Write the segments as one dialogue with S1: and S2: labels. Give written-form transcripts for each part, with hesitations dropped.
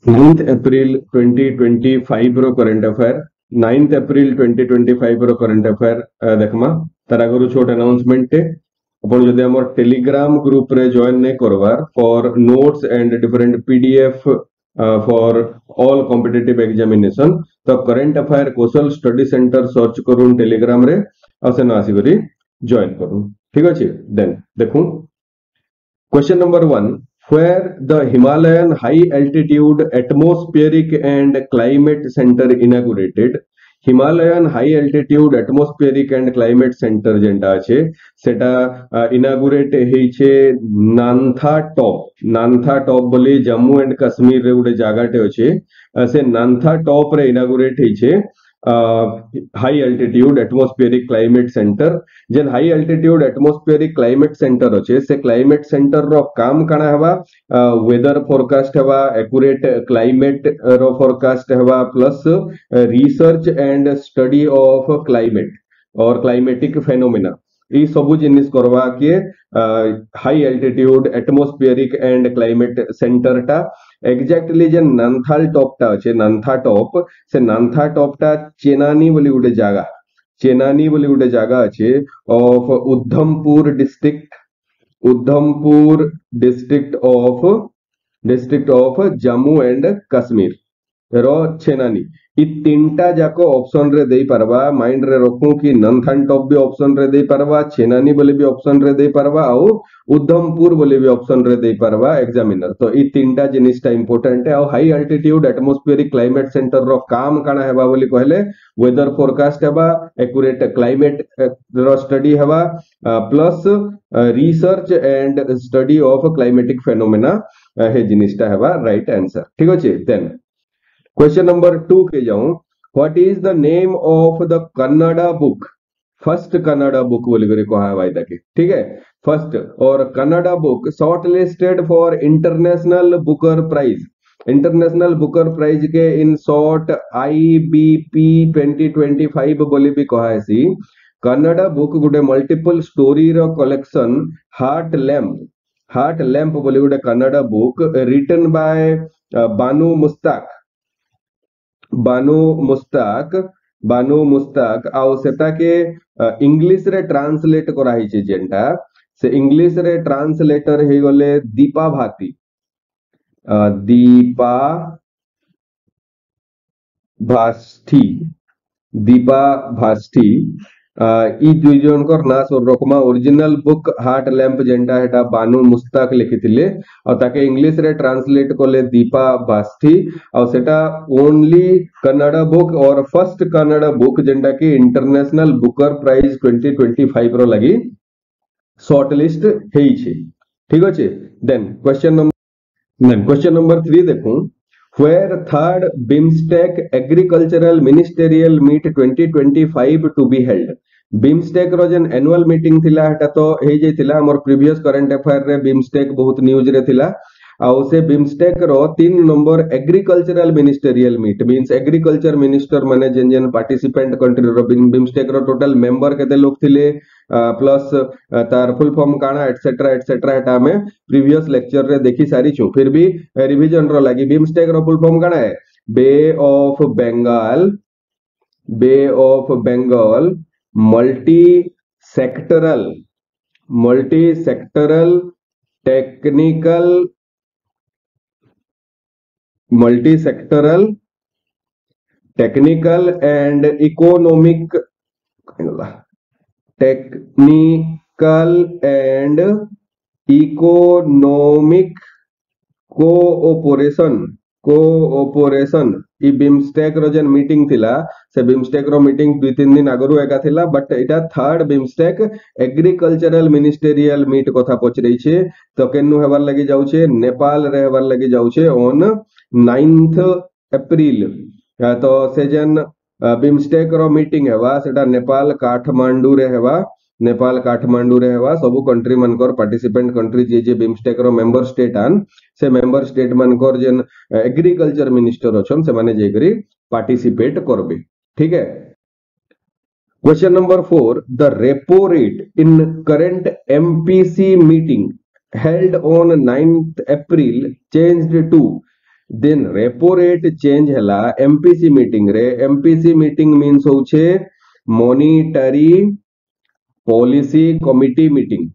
S1: 9th April 2025 रो current affair 9th April 2025 रो current affair देखमा तार आगु छोट अनाउंसमेंट टे अपन जदि हमर टेलीग्राम ग्रुप रे जॉइन नै करवार for notes and different PDF for all competitive examination तो करंट अफेयर कौशल स्टडी सेंटर सर्च करूं टेलीग्राम रे आ सेन आसी करी जॉइन करूं ठीक अछि देन देखूं question number 1 where the Himalayan high altitude atmospheric and climate center inaugurated Himalayan high altitude atmospheric and climate center जेंटा আছে সেটা ইনাগুরেট হেইছে নান্থা টপ বলি জম্মু এন্ড কাশ্মীর রে গোটে জায়গাটে আছে সে নান্থা টপ রে ইনাগুরেট হেইছে high altitude atmospheric climate centre जेन high altitude atmospheric climate centre अच्छे से क्लाइमेट सेंटर रो काम काना हवा वेदर फोरकास्ट हवा एक्यूरेट क्लाइमेट रो फोरकास्ट हवा plus research and study of climate और क्लाइमेटिक फेनोमेना ये सब जिनिस करवा के high altitude atmospheric and climate centre टा एग्जैक्टली जे नांथाल टॉप टा अच्छे नांथा टॉप टा चेनानी बोली गोटे जगह अच्छे of Udhampur district of Jammu and Kashmir रो चेनानी इ तीनटा जाको ऑप्शन रे देई परबा माइंड रे रखू कि नंथन टॉप भी ऑप्शन रे देई परबा चेनानी बोले भी ऑप्शन रे देई परबा और उधमपुर बोले भी ऑप्शन रे देई परबा एग्जामिनर तो इ तीनटा जिनिसटा इंपोर्टेंट है और high altitude atmospheric climate centre रो काम काना हेबा बोली कहले वेदर फोरकास्ट हेबा एक्यूरेट क्लाइमेट रो स्टडी हेबा plus research and study of climatic phenomena हे जिनिसटा हेबा राइट आंसर ठीक अछि देन क्वेश्चन नंबर 2 के जाऊं what is the name of the Kannada book first Kannada book बोली करे कहा है ताकि ठीक है फर्स्ट और Kannada book shortlisted for international Booker prize के इन शॉर्ट IBP 2025 बोली भी कहा है सी कन्नड़ा बुक गुटे मल्टीपल स्टोरी रो कलेक्शन हार्ट लैंप बोली गुटे Kannada book written by Banu Mushtaq आउ सेटा के इंग्लिश रे ट्रांसलेट करा हिचे जेंटा से इंग्लिश रे ट्रांसलेटर हे गले दीपा भाष्ठी ई दुई जनकर ना सोर रकमा ओरिजिनल बुक हार्ट लैंप जेंटा हेटा बानू मुस्ताक लिखिथिले और ताके इंग्लिश रे ट्रांसलेट करले दीपा भाष्ठी और सेटा ओनली कन्नड़ा बुक और फर्स्ट कन्नड़ा बुक जेंटा कि इंटरनेशनल बुकर प्राइज 2025 रो लगी शॉर्ट लिस्ट हेई छे ठीक अछि देन क्वेश्चन नंबर 3 देखूं where third BIMSTEC agricultural ministerial meet 2025 to be held BIMSTEC रो जन एनुअल मीटिंग थिला हटा तो हे जे थिला हमर प्रीवियस करंट अफेयर रे BIMSTEC बहुत न्यूज रे थिला आ से BIMSTEC रो 3 number agricultural ministerial meet means agriculture minister माने जेन पार्टिसिपेंट कंट्री रो BIMSTEC रो टोटल मेंबर केते लोग थिले प्लस तार फुल फॉर्म काना एटसेट्रा एटा में प्रीवियस लेक्चर रे देखि सारी छु फिर भी रिवीजन रो लागि BIMSTEC रो फुल फॉर्म काना है Bay of Bengal multi sectoral technical and economic cooperation ई BIMSTEC रो जन मीटिंग थिला से BIMSTEC रो मीटिंग 2-3 दिन आगरु एका थिला बट एटा third BIMSTEC agricultural ministerial meet कथा पचरै छे तो केनु हेबार लागि जाउ छे नेपाल रे हेबार लागि जाउ छे ऑन 9th अप्रैल तो से जन BIMSTEC रो मीटिंग हेबा सेटा नेपाल काठमांडू रे हेबा सब कंट्री मनकर पार्टिसिपेंट कंट्री जे BIMSTEC रो मेंबर स्टेट आन से मेंबर स्टेट मनकर जेन एग्रीकल्चर मिनिस्टर अछन से माने जे करी पार्टिसिपेट करबे ठीक है question number 4 the repo rate in current MPC मीटिंग held on 9th April changed to then repo rate change हैला एमपीसी मीटिंग रे। एमपीसी मीटिंग मीन्स होचे monetary policy committee meeting.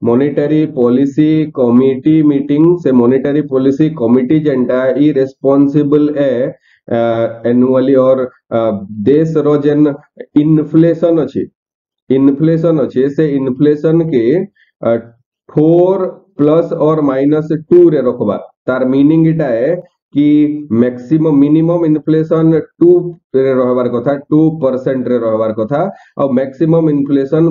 S1: Monetary policy committee meeting से monetary policy committee जेंटा ई responsible है annually और देश रो जेन inflation अच्छे से इन्फ्लेशन के 4 + और -2 रे रखबा। तार मीनिंग इटा है कि मैक्सिमम मिनिमम इन्फ्लेशन 2 रे रहबार कथा, 2% रे रहबार कथा और मैक्सिमम इन्फ्लेशन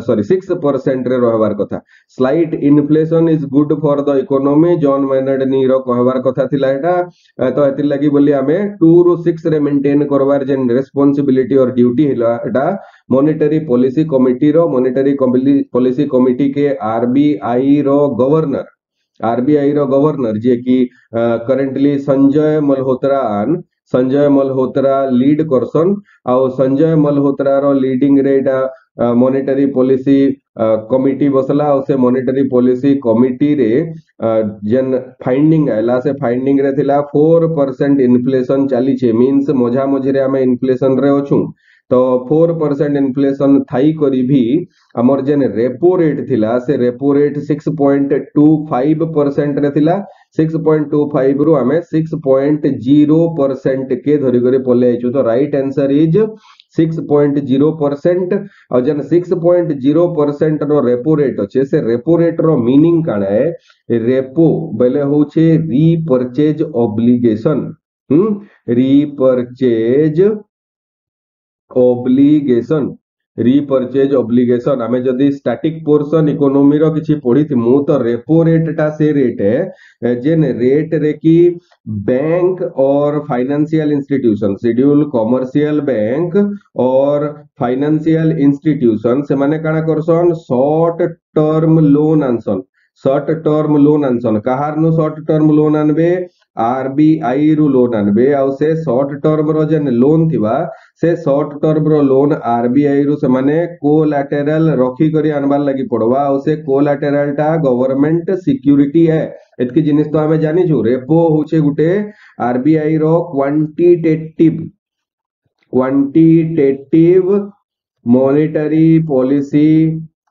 S1: 6% रे रहबार कथा। Slight inflation is good for the economy John Maynard नी रो कहबार कथा थिला एटा। तो एतिर लागि बोली हमें 2 ରୁ 6 रे मेंटेन करबार जेन रिस्पांसिबिलिटी और ड्यूटी हिला एटा मॉनिटरी पॉलिसी कमिटी रो। मॉनिटरी पॉलिसी कमिटी के आरबीआई रो गवर्नर जे कि करेंटली संजय मल्होत्रा लीड करसन। आउ संजय मल्होत्रा रो लीडिंग रे एटा मॉनिटरी पॉलिसी कमिटी बसला। और से मॉनिटरी पॉलिसी कमिटी रे जेन फाइंडिंग आयला से फाइंडिंग रे थिला 4% इन्फ्लेशन चली छे। मीन्स मझा मझी रे हमें इन्फ्लेशन रे अछू। तो 4% इन्फ्लेशन थाई करी भी हमर जेन रेपो रेट थिला से रेपो रेट 6.25% रे थिला। 6.25 रु हमें 6.0% के धरी करे पले आइछु। तो राइट आंसर इज 6.0%। और जन 6.0% रो रेपो रेट अच्छे से रेपो रेट रो मीनिंग काना है। रेपो बेले होचे रीपर्चेज ऑब्लिगेशन। रीपर्चेज ऑब्लिगेशन आमे जदी स्टैटिक पोर्शन इकोनॉमी रो किछि पढी थिमु तो रेपो रेट टा से रेट है जेन रेट रे की बैंक और financial institution scheduled commercial bank और फाइनेंशियल इंस्टीट्यूशन से माने काना करसन शॉर्ट टर्म लोन आनसन। शॉर्ट टर्म लोन आनसन कहार नु शॉर्ट टर्म लोन आनबे आरबीआई रु लोन आनबे। आउ से शॉर्ट टर्म रो जेन लोन थिबा से शॉर्ट टर्म रो लोन आरबीआई रु से माने कोलैटरल रखी करी आनबार लगी पड़वा। आउ से कोलैटरल टा गवर्नमेंट सिक्योरिटी है। एतकी जिनिस तो हमें जानी छु। रेपो होचे गुटे आरबीआई रो क्वांटिटेटिव मॉनिटरी पॉलिसी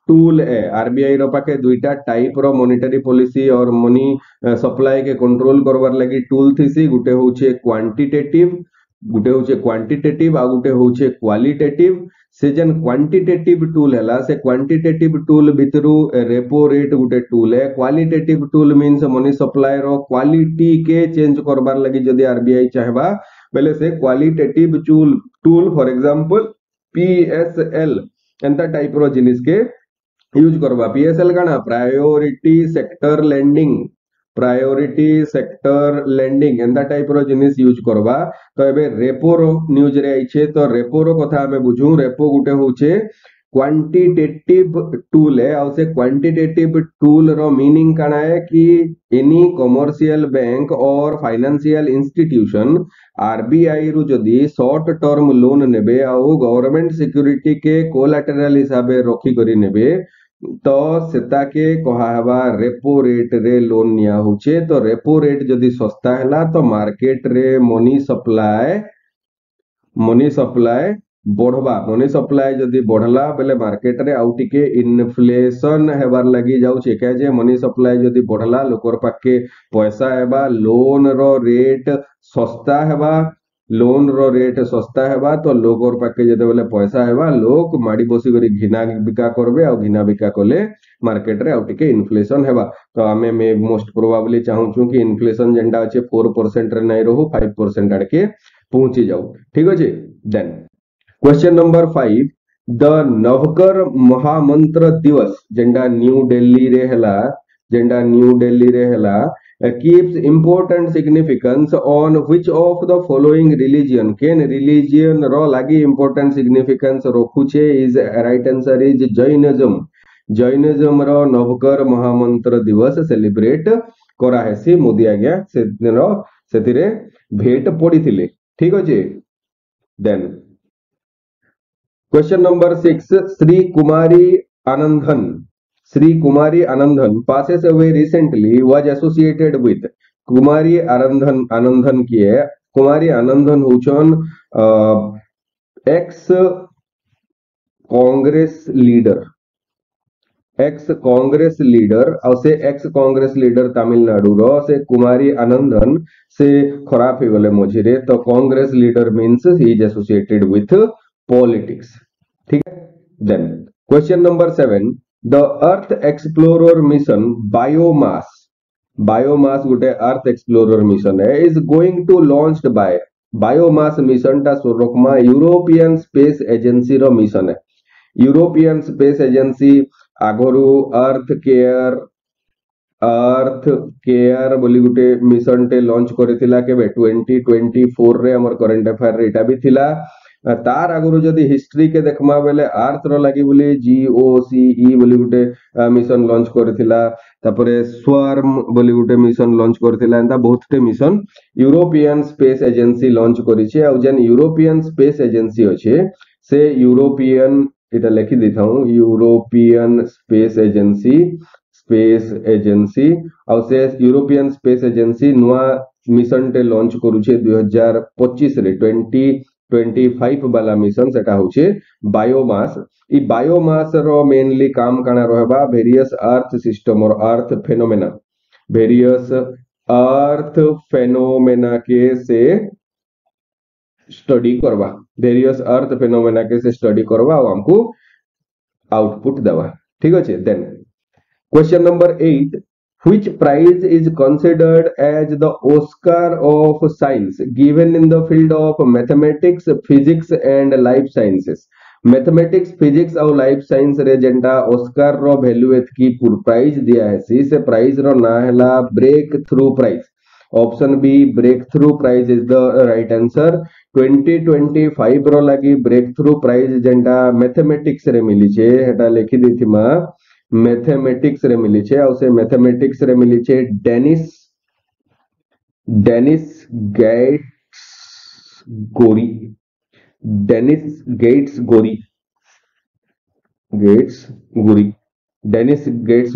S1: टूल है। आरबीआई रो पाके दुईटा टाइप रो मॉनिटरी पॉलिसी और मनी सप्लाई के कंट्रोल करबार लगी टूल थिसी। गुटे होचे क्वांटिटेटिव आ गुटे होचे क्वालिटेटिव। से जन क्वांटिटेटिव टूल हैला से क्वांटिटेटिव टूल भितरु रेपो रेट गुटे टूल है। Qualitative tool means money supply रो क्वालिटी के चेंज करबार लगी जदी आरबीआई चाहबा बेले से qualitative tool for example PSL एंता टाइप रो जिनिस के यूज करबा। पीएसएल काना प्रायोरिटी सेक्टर लेंडिंग एंदा टाइप रो जिनिस यूज करबा। तो एबे रेपो रो न्यूज रे आइछे तो रेपो रो कथा हमें बुझू। रेपो गुटे होचे क्वांटिटेटिव टूल है। और से क्वांटिटेटिव टूल रो मीनिंग काना है कि एनी कमर्शियल बैंक और फाइनेंशियल इंस्टीट्यूशन आरबीआई रु जदी शॉर्ट टर्म लोन नेबे आउ गवर्नमेंट सिक्योरिटी के कोलैटरल हिसाबे रखी करी नेबे तो सेता के कहावा रेपो रेट रे लोन निया होचे। तो रेपो रेट जदी सस्ता हैला तो मार्केट रे मनी सप्लाई बढ़वा। मनी सप्लाई जदी बढ़ला बेले मार्केट रे आउ टिके इन्फ्लेशन हेबार लगी जाउचे। क्या जे मनी सप्लाई जदी बढ़ला लोकर पाके पैसा हेबा लोन रो रेट सस्ता हेबा तो लोकर पाके जदे बेले पैसा हेबा लोक माडी बसी करी घिना बिका करबे। आ घिना बिका कले मार्केट रे आउ टिके इन्फ्लेशन हेबा। तो आमे मे मोस्ट प्रोबेबली चाहू छु कि इन्फ्लेशन जेंडा अछि 4% रे नै रहू 5% आडके पहुंची जाऊ। ठीक अछि। Then question number 5 the नवकर Mahamantra दिवस जेंडा न्यू दिल्ली रे हैला keeps important significance on which of the following religion cane religion रो लागी important significance रखुचे is right answer is Jainism रो नवकर महामंत्र दिवस सेलिब्रेट करा है सी मोदी आज्ञा से दिन सेतिरे भेट पड़ीथिले। ठीक अछि। Then question number 6 Shri Kumari Anandan passes away recently was associated with Kumari Anandan Anandan किए कुमारी आनंदन होचन ex Congress leader ex Congress leader और से एक्स कांग्रेस लीडर तमिलनाडु रो से कुमारी आनंदन से खराब हो गले मझिरे तो Congress leader means he is associated with politics ठीक है then question number 7 the earth explorer mission biomass biomass गोटे अर्थ एक्सप्लोरर मिशन है is going to launched by biomass mission टा सोरकमा यूरोपियन स्पेस एजेंसी रो मिशन है यूरोपियन स्पेस एजेंसी आगरू earth care बोली गुटे मिशन टे लॉन्च करथिला केबे 2024 रे हमर करंट अफेयर रे एटा भी थिला तार आगरू जदी हिस्ट्री के देखमा बेले अर्थ रो लागि बोली जीओसीई बोली गुटे मिशन लॉन्च करथिला तापरे स्वार्म बोली गुटे मिशन लॉन्च करथिला एंता बहुतटे mission European space agency launch करिছে आ जेन यूरोपियन स्पेस एजेंसी अछि से यूरोपियन इटा लिखि देता हूं यूरोपियन स्पेस एजेंसी और से यूरोपियन स्पेस एजेंसी नुआ मिशन टे लॉन्च करूछे 2025 रे 2025 वाला मिशन सेटा होछे बायोमास ई बायोमास रो मेनली काम काना रहबा वेरियस अर्थ सिस्टम और अर्थ फेनोमेना वेरियस अर्थ फेनोमेना के से स्टडी करवा वेरियस अर्थ फेनोमेना के से स्टडी करवा और हमको आउटपुट देवा ठीक अछि then question number 8 which prize is considered as the Oscar of science given in the field of mathematics physics and life sciences mathematics physics और लाइफ साइंस रे जेंटा ऑस्कार रो वैल्यू एतकी प्राइज दिया है सी से प्राइज रो ना हला breakthrough prize option B breakthrough prize is the right answer 2025 रो लागि ब्रेक थ्रू प्राइज जेंटा मैथमेटिक्स रे मिली छे हेटा लिखि देथिमा मैथमेटिक्स रे मिली छे और से मैथमेटिक्स रे मिली छे डेनिस गेट्स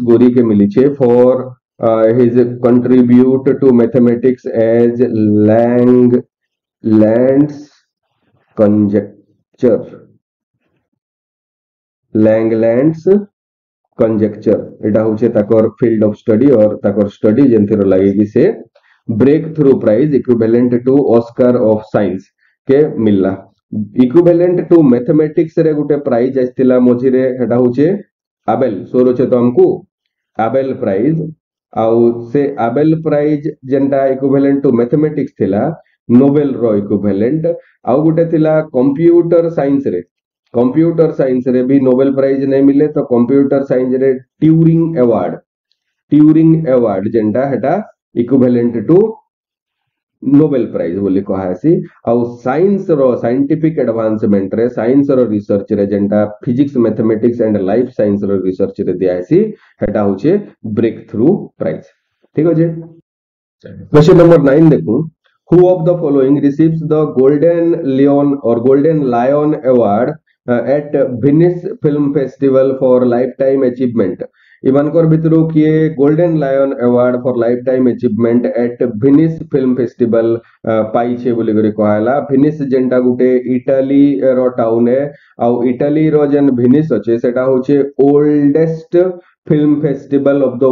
S1: गोरी के मिली छे for his contribute to mathematics as Langland's conjecture एटा होचे ताकर फील्ड ऑफ स्टडी और ताकर स्टडी जेंथिरो लागि कि से breakthrough prize equivalent to Oscar of science के मिलला इक्विवेलेंट टू मैथमेटिक्स रे गुटे प्राइज आस्तिला मझिरे हेटा होचे आबेल सोरोचे तो हमको आबेल प्राइज आउ से आबेल प्राइज जेंटा इक्विवेलेंट टू मैथमेटिक्स थिला नोबेल रो इक्विवेलेंट आउ गुटे थिला कंप्यूटर साइंस रे भी नोबेल प्राइज नहीं मिले तो कंप्यूटर साइंस रे ट्यूरिंग अवार्ड जेंटा हेटा इक्विवेलेंट टू नोबेल प्राइज बोली कहासी आउ साइंस रो साइंटिफिक एडवांसमेंट रे साइंस रो रिसर्च रे जेंटा physics mathematics and life science रो रिसर्च रे दियासी हेटा होचे ब्रेक थ्रू प्राइज ठीक अछि क्वेश्चन नंबर 9 देखू who of the following receives the golden lion award at Venice film festival for life time achievement इमानकर भितरु किए golden lion award for life time achievement at Venice film festival पाइछे बोली करी कहला वेनिस जेंटा गुटे Italy रो town है आ Italy रो जेन Venice अछि सेटा होचे oldest film festival of the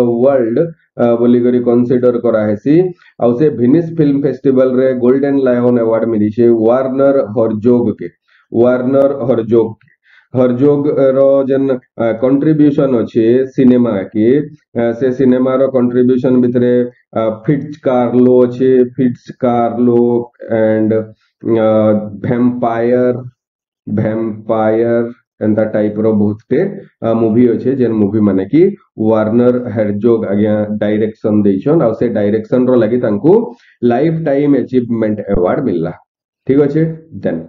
S1: world बोली करी कंसीडर करा हेसी आ से वेनिस फिल्म फेस्टिवल रे गोल्डन लायन अवार्ड मिली छे वार्नर हरजोग रो जन कंट्रीब्यूशन अछि सिनेमा के से सिनेमा रो कंट्रीब्यूशन भितरे फिट्स कार्लो एंड वैम्पायर एंता टाइप रो बहुतटे मूवी अछि जेन मूवी माने कि वार्नर हरजोग आज्ञा डायरेक्शन देछन आ से डायरेक्शन रो लागि तांको लाइफ टाइम अचीवमेंट अवार्ड मिलला ठीक अछि then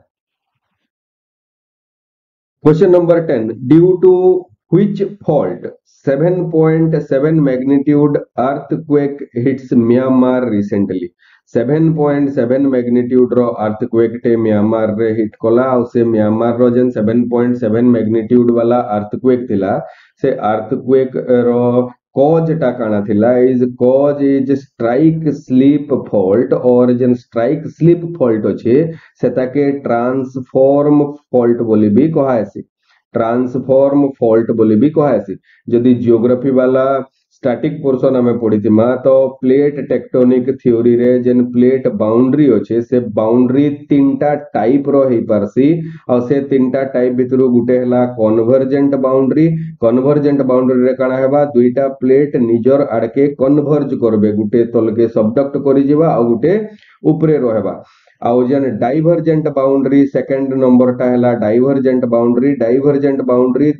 S1: Question number 10. Due to which fault 7.7 magnitude earthquake hits Myanmar recently? 7.7 magnitude row earthquake टे म्यांमार रे हिट कला और से म्यांमार रो जन 7.7 magnitude वाला earthquake थिला से earthquake रो कॉज टा काना थिला is cause is strike slip fault और जेन स्ट्राइक स्लीप फॉल्ट अच्छे सेताके ट्रांसफॉर्म फॉल्ट बोली भी कहासी ट्रांसफॉर्म फॉल्ट बोली भी कहासी जदि जियोग्राफी वाला स्टैटिक पोर्शन आमे पढ़िथिमा तो प्लेट टेक्टोनिक थ्योरी रे जेन प्लेट बाउंड्री अच्छे से बाउंड्री तीनटा टाइप रो हेई पारसी और से तीनटा टाइप भितरु गुटे हला कन्वर्जेंट बाउंड्री रे काना हेबा दुईटा प्लेट निजर आड़के कन्वर्ज करबे गुटे तलके सबडक्ट करि जिबा और गुटे ऊपरे रहबा आउ जेन डाइवर्जेंट बाउंड्री सेकंड नंबर टा हला डाइवर्जेंट बाउंड्री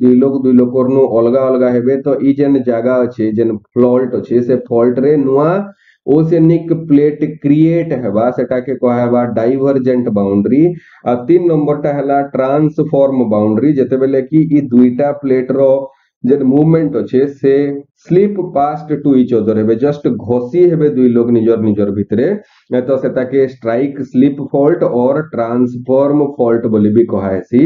S1: दुई लोग करनु अलगा अलगा हेबे तो ई जेन जागा अच्छे जेन फॉल्ट अच्छे से फॉल्ट रे नुआ ओसेनिक प्लेट क्रिएट हेबा सेटा के कहबा डाइवर्जेंट बाउंड्री आ तीन नंबर टा हला ट्रांसफॉर्म बाउंड्री जेते बेले कि ई दुईटा प्लेट रो जेन मूवमेंट अच्छे से slip past to each other हेबे जस्ट घोसी हेबे दुई लोग निजर निजर भितरे तो सेटा के स्ट्राइक स्लीप फॉल्ट और ट्रांसफॉर्म फॉल्ट बोली भी कहासी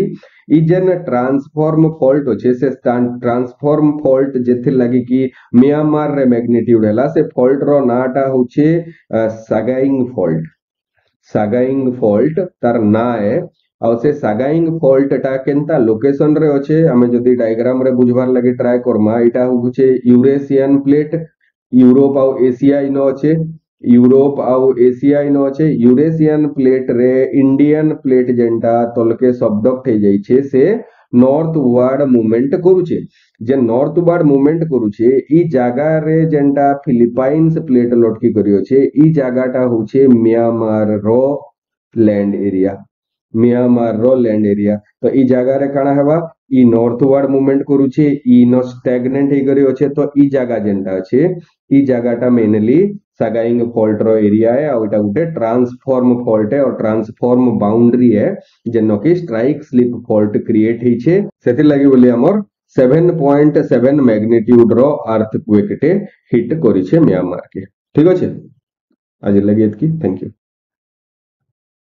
S1: ई जेन ट्रांसफॉर्म फॉल्ट अच्छे से ट्रांसफॉर्म फॉल्ट जेथे लगी कि म्यांमार रे मैग्नीट्यूड हला से फॉल्ट रो नाटा होचे सागाइंग फॉल्ट तार ना है और से सागाइंग फॉल्ट टा केनता लोकेशन रे अच्छे हमें जदी डायग्राम रे बुझवार लगे ट्राई करमा इटा होचे यूरेशियन प्लेट यूरोप और एशिया इनो अच्छे यूरेशियन प्लेट रे इंडियन प्लेट जेंटा तलके सबडक्ट हे जाई छे से नॉर्थ वार्ड मूवमेंट करूचे जे नॉर्थ वार्ड मूवमेंट करूचे ई जागा रे जेंटा फिलिपाइंस प्लेट लटकी करियो छे ई जागाटा होचे म्यांमार रो लैंड एरिया तो ई जगह रे काना हेबा ई नॉर्थवर्ड मूवमेंट करूचे ई नो स्टैग्नेंट हे करी अच्छे तो ई जगह जेंटा अच्छे ई जगहटा मेनली सागाइंग फॉल्ट रो एरिया है और एटा गुटे ट्रांसफॉर्म फॉल्ट है और ट्रांसफॉर्म बाउंड्री है जेनो कि स्ट्राइक स्लिप फॉल्ट क्रिएट हिचे सेति लागि बोली हमर 7.7 मैग्नीट्यूड रो अर्थक्वेक टे हिट करिছে म्यांमार के ठीक अछि आज लगी एतकी थैंक यू।